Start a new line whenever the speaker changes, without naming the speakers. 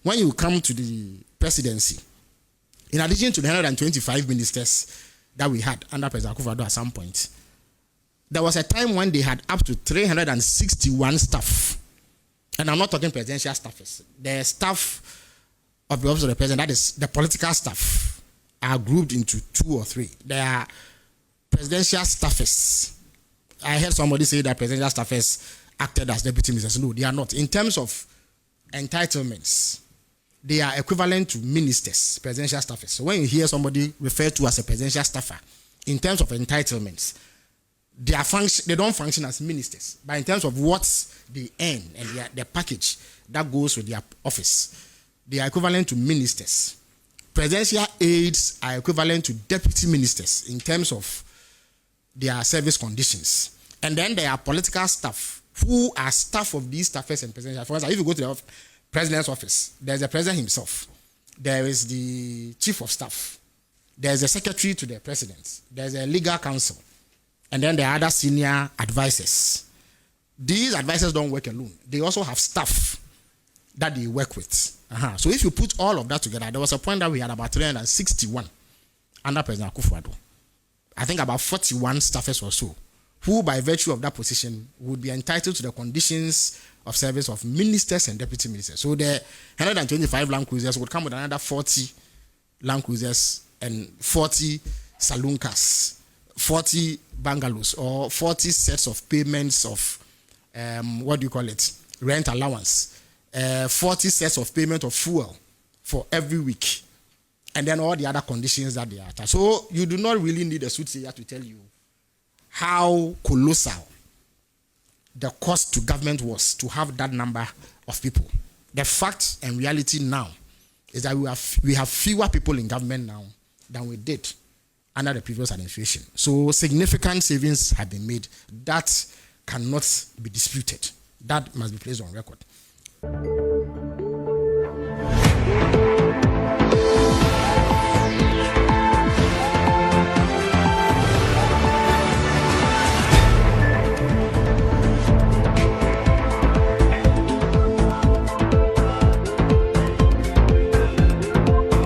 when you come to the presidency, in addition to the 125 ministers that we had under President Akufo-Addo at some point, there was a time when they had up to 361 staff. And I'm not talking presidential staffers. The staff of the office of the president, that is the political staff, are grouped into 2 or 3. There are presidential staffers. I heard somebody say that presidential staffers acted as deputy ministers. No, they are not. In terms of entitlements, they are equivalent to ministers, presidential staffers. So when you hear somebody referred to as a presidential staffer, in terms of entitlements, they don't function as ministers, but in terms of what they earn and their package that goes with their office, they are equivalent to ministers. Presidential aides are equivalent to deputy ministers in terms of their service conditions. And then there are political staff who are staff of these staffers and presidential. For example, if you go to the president's office, there's the president himself, there is the chief of staff, there's a secretary to the president, there's a legal counsel, and then there are other senior advisors. These advisors don't work alone. They also have staff that they work with. So if you put all of that together, there was a point that we had about 361 under President Akufo-Addo. I think about 41 staffers or so, who by virtue of that position would be entitled to the conditions of service of ministers and deputy ministers. So the 125 Land Cruisers would come with another 40 Land Cruisers and 40 saloon cars, 40 bungalows, or 40 sets of payments of, rent allowance, 40 sets of payment of fuel for every week, and then all the other conditions that they are attached. So you do not really need a soothsayer to tell you how colossal the cost to government was to have that number of people. The fact and reality now is that we have fewer people in government now than we did under the previous administration. So significant savings have been made. That cannot be disputed. That must be placed on record.